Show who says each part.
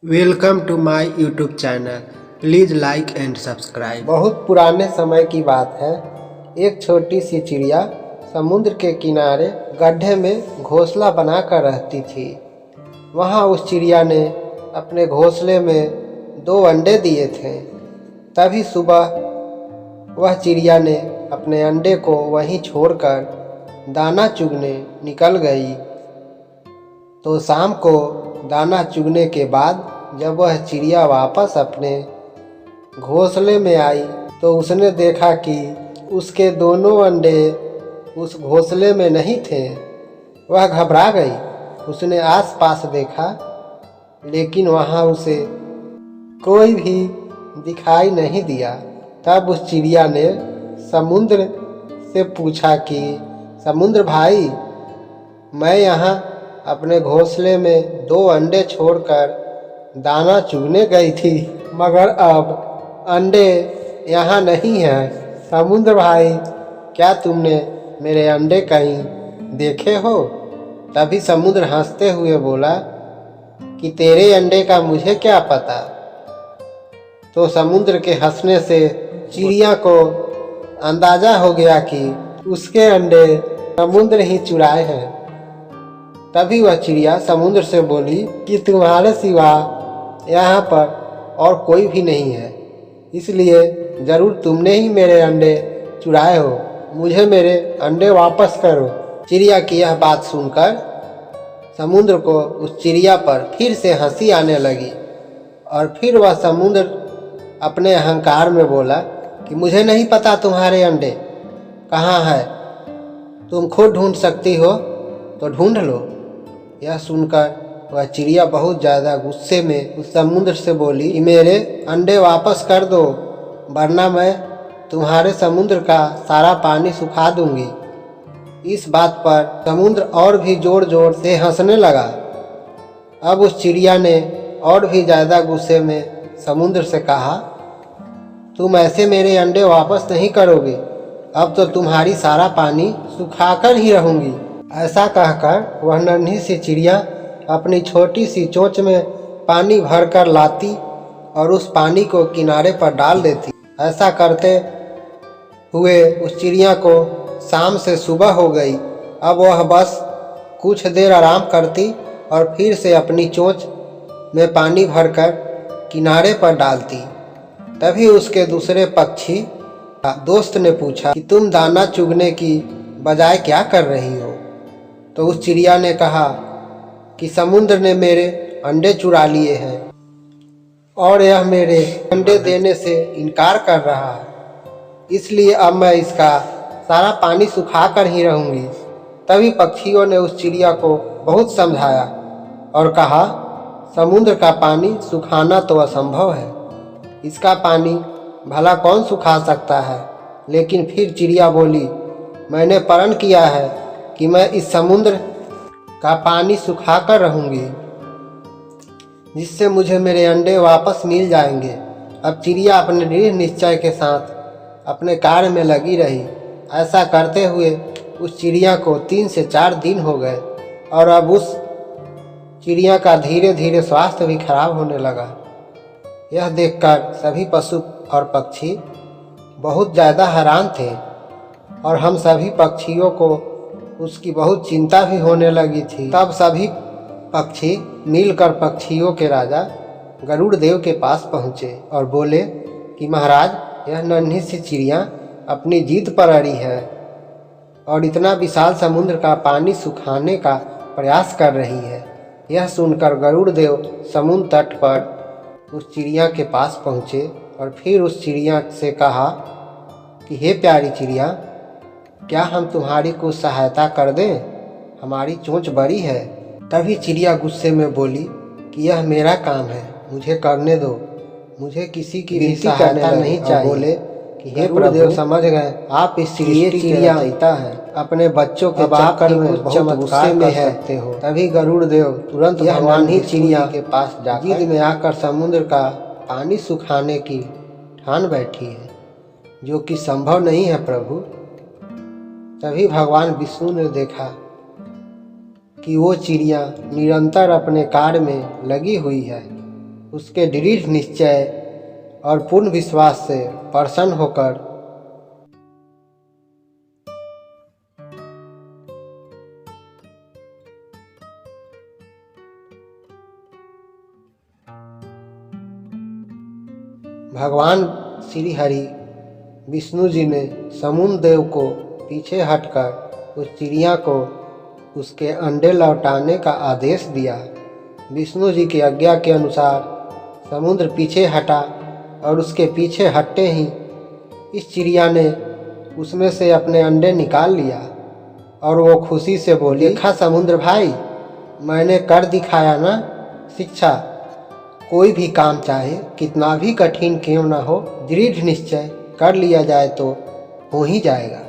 Speaker 1: Welcome to my YouTube channel. Please like and subscribe.
Speaker 2: बहुत पुराने समय की बात है। एक छोटी सी चिड़िया समुद्र के किनारे गड्ढे में घोंसला बनाकर रहती थी। वहाँ उस चिड़िया ने अपने घोंसले में 2 अंडे दिए थे। तभी सुबह वह चिड़िया ने अपने अंडे को वहीं छोड़कर दाना चुगने निकल गई। तो शाम को दाना चुगने के बाद जब वह चिड़िया वापस अपने घोंसले में आई तो उसने देखा कि उसके दोनों अंडे उस घोंसले में नहीं थे। वह घबरा गई। उसने आसपास देखा लेकिन वहाँ उसे कोई भी दिखाई नहीं दिया। तब उस चिड़िया ने समुद्र से पूछा कि समुद्र भाई, मैं यहाँ अपने घोंसले में 2 अंडे छोड़कर दाना चुगने गई थी, मगर अब अंडे यहाँ नहीं हैं। समुद्र भाई, क्या तुमने मेरे अंडे कहीं देखे हो? तभी समुद्र हंसते हुए बोला कि तेरे अंडे का मुझे क्या पता। तो समुद्र के हंसने से चिड़िया को अंदाजा हो गया कि उसके अंडे समुद्र ही चुराए हैं। तभी वह चिड़िया समुद्र से बोली कि तुम्हारे सिवा यहाँ पर और कोई भी नहीं है, इसलिए ज़रूर तुमने ही मेरे अंडे चुराए हो। मुझे मेरे अंडे वापस करो। चिड़िया की यह बात सुनकर समुद्र को उस चिड़िया पर फिर से हंसी आने लगी और फिर वह समुद्र अपने अहंकार में बोला कि मुझे नहीं पता तुम्हारे अंडे कहाँ है, तुम खुद ढूंढ सकती हो तो ढूंढ लो। यह सुनकर वह चिड़िया बहुत ज़्यादा गुस्से में उस समुद्र से बोली कि मेरे अंडे वापस कर दो, वरना मैं तुम्हारे समुद्र का सारा पानी सुखा दूंगी। इस बात पर समुद्र और भी जोर जोर से हंसने लगा। अब उस चिड़िया ने और भी ज़्यादा गुस्से में समुद्र से कहा, तुम ऐसे मेरे अंडे वापस नहीं करोगे, अब तो तुम्हारी सारा पानी सुखाकर ही रहूंगी। ऐसा कहकर वह नन्ही सी चिड़िया अपनी छोटी सी चोंच में पानी भरकर लाती और उस पानी को किनारे पर डाल देती। ऐसा करते हुए उस चिड़िया को शाम से सुबह हो गई। अब वह बस कुछ देर आराम करती और फिर से अपनी चोंच में पानी भरकर किनारे पर डालती। तभी उसके दूसरे पक्षी दोस्त ने पूछा कि तुम दाना चुगने की बजाय क्या कर रही हो? तो उस चिड़िया ने कहा कि समुद्र ने मेरे अंडे चुरा लिए हैं और यह मेरे अंडे देने से इनकार कर रहा है, इसलिए अब मैं इसका सारा पानी सुखा कर ही रहूंगी। तभी पक्षियों ने उस चिड़िया को बहुत समझाया और कहा, समुद्र का पानी सुखाना तो असंभव है, इसका पानी भला कौन सुखा सकता है। लेकिन फिर चिड़िया बोली, मैंने प्रण किया है कि मैं इस समुद्र का पानी सुखा कर रहूंगी, जिससे मुझे मेरे अंडे वापस मिल जाएंगे। अब चिड़िया अपने दृढ़ निश्चय के साथ अपने कार्य में लगी रही। ऐसा करते हुए उस चिड़िया को 3 से 4 दिन हो गए और अब उस चिड़िया का धीरे धीरे स्वास्थ्य भी खराब होने लगा। यह देखकर सभी पशु और पक्षी बहुत ज़्यादा हैरान थे और हम सभी पक्षियों को उसकी बहुत चिंता भी होने लगी थी। तब सभी पक्षी मिलकर पक्षियों के राजा गरुड़ देव के पास पहुँचे और बोले कि महाराज, यह नन्ही सी चिड़िया अपनी जिद पर अड़ी है और इतना विशाल समुद्र का पानी सुखाने का प्रयास कर रही है। यह सुनकर गरुड़ देव समुद्र तट पर उस चिड़िया के पास पहुँचे और फिर उस चिड़िया से कहा कि हे प्यारी चिड़िया, क्या हम तुम्हारी कुछ सहायता कर दें? हमारी चोंच बड़ी है। तभी चिड़िया गुस्से में बोली कि यह मेरा काम है, मुझे करने दो, मुझे किसी की भी सहायता नहीं चाहिए। बोले कि हे प्रभु, समझ गए आप इस चिड़िया है, अपने बच्चों के चक्कर में बहुत गुस्से में सकते हो। तभी गरुड़ देव तुरंत भगवान ही चिड़िया के पास जाकर जिद में आकर समुद्र का पानी सुखाने की ठान बैठी है, जो कि संभव नहीं है प्रभु। तभी भगवान विष्णु ने देखा कि वो चिड़िया निरंतर अपने कार्य में लगी हुई है उसके दृढ़ निश्चय और पूर्ण विश्वास से प्रसन्न होकर भगवान श्री हरि विष्णु जी ने समुद्र देव को पीछे हटकर उस चिड़िया को उसके अंडे लौटाने का आदेश दिया। विष्णु जी की आज्ञा के अनुसार समुद्र पीछे हटा और उसके पीछे हटते ही इस चिड़िया ने उसमें से अपने अंडे निकाल लिया और वो खुशी से बोली, देखा समुद्र भाई, मैंने कर दिखाया ना शिक्षा। कोई भी काम चाहे कितना भी कठिन क्यों ना हो, दृढ़ निश्चय कर लिया जाए तो हो ही जाएगा।